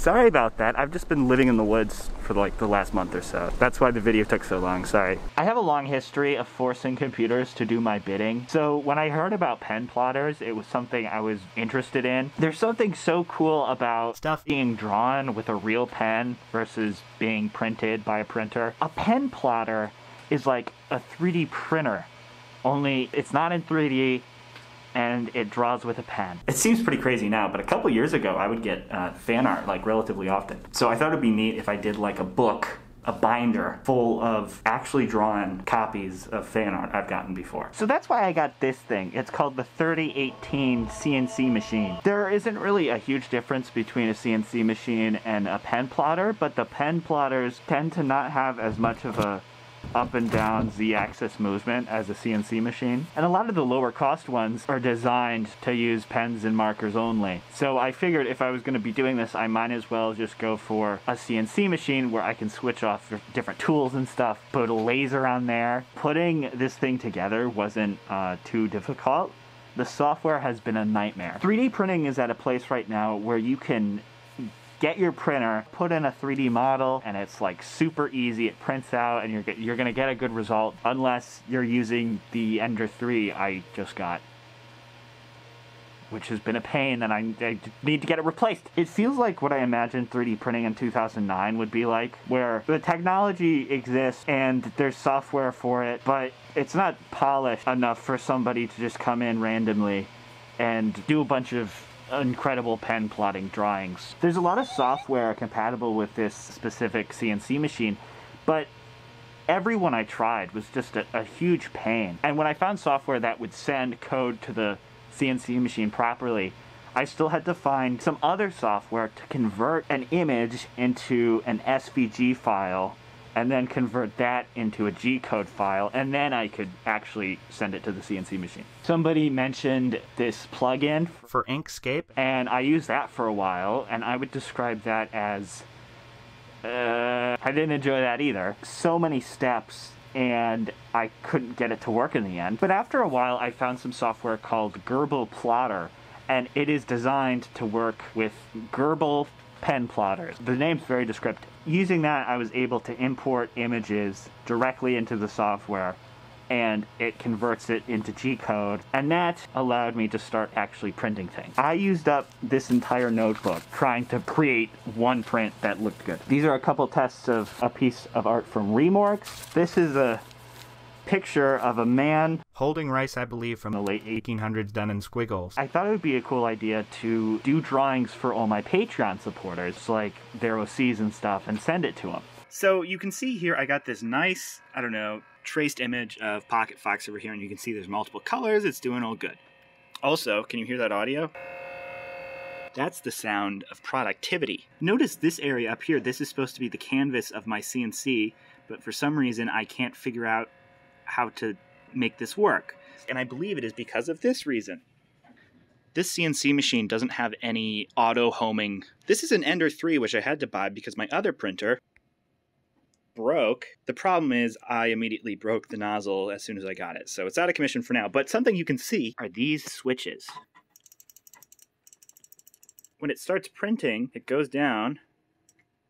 Sorry about that. I've just been living in the woods for like the last month or so. That's why the video took so long, sorry. I have a long history of forcing computers to do my bidding. So when I heard about pen plotters, it was something I was interested in. There's something so cool about stuff being drawn with a real pen versus being printed by a printer. A pen plotter is like a 3D printer, only it's not in 3D and it draws with a pen. It seems pretty crazy now, but a couple years ago I would get fan art like relatively often. So I thought it'd be neat if I did like a book, a binder full of actually drawn copies of fan art I've gotten before. So that's why I got this thing. It's called the 3018 CNC machine. There isn't really a huge difference between a CNC machine and a pen plotter, but the pen plotters tend to not have as much of a up and down Z-axis movement as a CNC machine. And a lot of the lower cost ones are designed to use pens and markers only. So I figured if I was going to be doing this, I might as well just go for a CNC machine where I can switch off different tools and stuff, put a laser on there. Putting this thing together wasn't too difficult. The software has been a nightmare. 3D printing is at a place right now where you can get your printer, put in a 3D model, and it's like super easy. It prints out and you're gonna get a good result, unless you're using the Ender 3 I just got, which has been a pain, and I need to get it replaced. It feels like what I imagined 3D printing in 2009 would be like, where the technology exists and there's software for it, but it's not polished enough for somebody to just come in randomly and do a bunch of incredible pen plotting drawings. There's a lot of software compatible with this specific CNC machine, but every one I tried was just a huge pain. And when I found software that would send code to the CNC machine properly, I still had to find some other software to convert an image into an SVG file and then convert that into a G-code file, and then I could actually send it to the CNC machine. Somebody mentioned this plugin for Inkscape, and I used that for a while, and I would describe that as, I didn't enjoy that either. So many steps, and I couldn't get it to work in the end. But after a while, I found some software called Gerbil Plotter, and it is designed to work with Gerbil pen plotters. The name's very descriptive. Using that, I was able to import images directly into the software, and it converts it into G-code, and that allowed me to start actually printing things. I used up this entire notebook trying to create one print that looked good. These are a couple tests of a piece of art from Remorks. This is a picture of a man holding rice, I believe, from the late 1800s, done in squiggles. I thought it would be a cool idea to do drawings for all my Patreon supporters, like their OCs and stuff, and send it to them. So you can see here I got this nice, I don't know, traced image of Pocket Fox over here, and you can see there's multiple colors. It's doing all good. Also, can you hear that audio? That's the sound of productivity. Notice this area up here. This is supposed to be the canvas of my CNC, but for some reason I can't figure out how to make this work. And I believe it is because of this reason. This CNC machine doesn't have any auto homing. This is an Ender 3, which I had to buy because my other printer broke. The problem is I immediately broke the nozzle as soon as I got it. So it's out of commission for now. But something you can see are these switches. When it starts printing, it goes down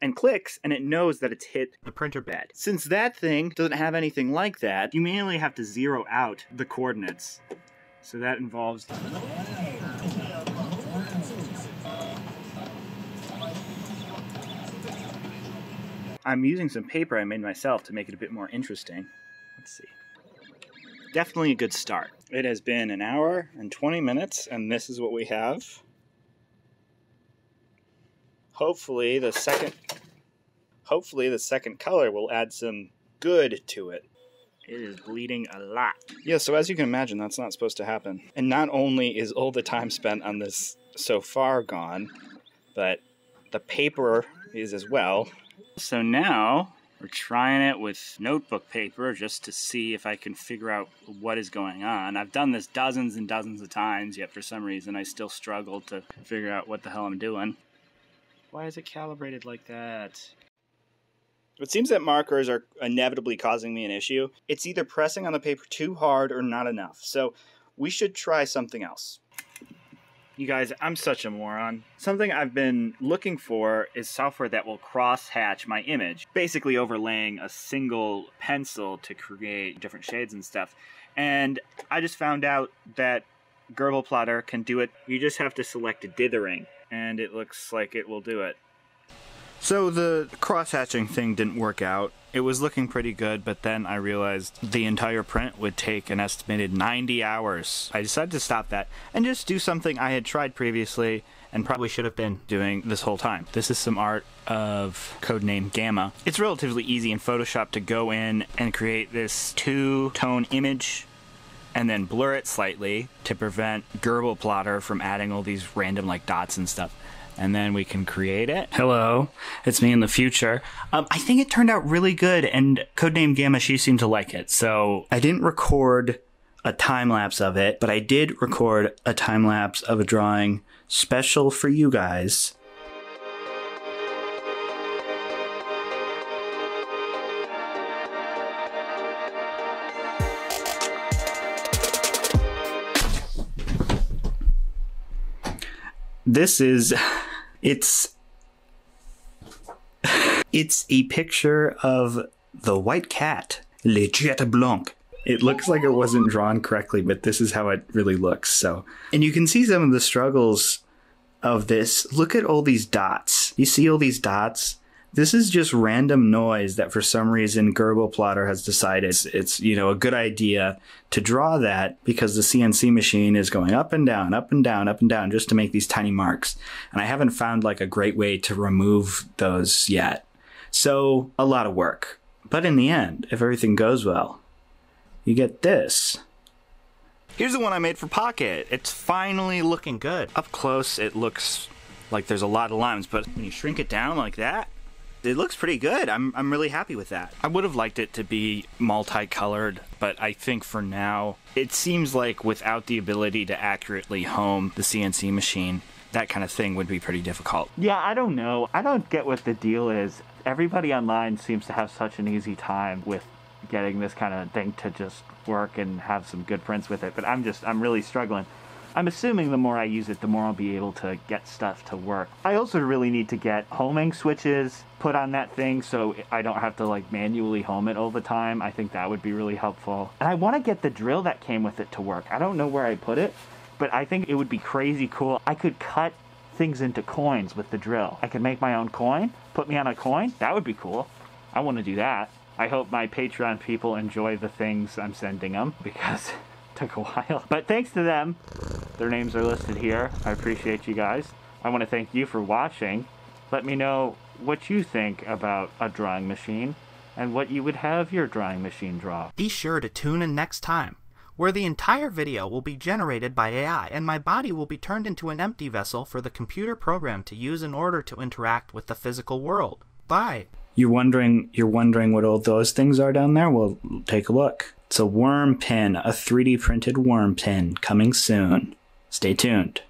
and clicks, and it knows that it's hit the printer bed. Since that thing doesn't have anything like that, you manually have to zero out the coordinates. So that involves I'm using some paper I made myself to make it a bit more interesting. Let's see. Definitely a good start. It has been an hour and 20 minutes, and this is what we have. Hopefully the second color will add some good to it. It is bleeding a lot. Yeah, so as you can imagine, that's not supposed to happen. And not only is all the time spent on this so far gone, but the paper is as well. So now we're trying it with notebook paper just to see if I can figure out what is going on. I've done this dozens and dozens of times, yet for some reason I still struggle to figure out what the hell I'm doing. Why is it calibrated like that? It seems that markers are inevitably causing me an issue. It's either pressing on the paper too hard or not enough. So we should try something else. You guys, I'm such a moron. Something I've been looking for is software that will cross-hatch my image, basically overlaying a single pencil to create different shades and stuff. And I just found out that Gerbil Plotter can do it. You just have to select dithering, and it looks like it will do it. So the cross-hatching thing didn't work out. It was looking pretty good, but then I realized the entire print would take an estimated 90 hours. I decided to stop that and just do something I had tried previously and probably should have been doing this whole time. This is some art of CodenameGamma. It's relatively easy in Photoshop to go in and create this two-tone image and then blur it slightly to prevent Gerbil Plotter from adding all these random like dots and stuff. And then we can create it. Hello, it's me in the future. I think it turned out really good, and CodenameGamma, she seemed to like it. So I didn't record a time-lapse of it, but I did record a time-lapse of a drawing special for you guys. This is... It's a picture of the white cat, Le Jet Blanc. It looks like it wasn't drawn correctly, but this is how it really looks. So, and you can see some of the struggles of this. Look at all these dots. You see all these dots? This is just random noise that for some reason Gerbil Plotter has decided it's a good idea to draw that because the CNC machine is going up and down, up and down, up and down just to make these tiny marks. And I haven't found like a great way to remove those yet. So a lot of work. But in the end, if everything goes well, you get this. Here's the one I made for Pocket. It's finally looking good. Up close, it looks like there's a lot of lines, but when you shrink it down like that, it looks pretty good. I'm really happy with that. I would have liked it to be multicolored, but I think for now, it seems like without the ability to accurately home the CNC machine, that kind of thing would be pretty difficult. Yeah, I don't know. I don't get what the deal is. Everybody online seems to have such an easy time with getting this kind of thing to just work and have some good prints with it, but I'm really struggling. I'm assuming the more I use it, the more I'll be able to get stuff to work. I also really need to get homing switches put on that thing so I don't have to like manually home it all the time. I think that would be really helpful. And I want to get the drill that came with it to work. I don't know where I put it, but I think it would be crazy cool. I could cut things into coins with the drill. I could make my own coin, put me on a coin. That would be cool. I want to do that. I hope my Patreon people enjoy the things I'm sending them because took a while. But thanks to them, their names are listed here. I appreciate you guys. I want to thank you for watching. Let me know what you think about a drawing machine and what you would have your drawing machine draw. Be sure to tune in next time, where the entire video will be generated by AI and my body will be turned into an empty vessel for the computer program to use in order to interact with the physical world. Bye. You're wondering what all those things are down there? Well, take a look. It's a worm pin, a 3D printed worm pin coming soon. Stay tuned.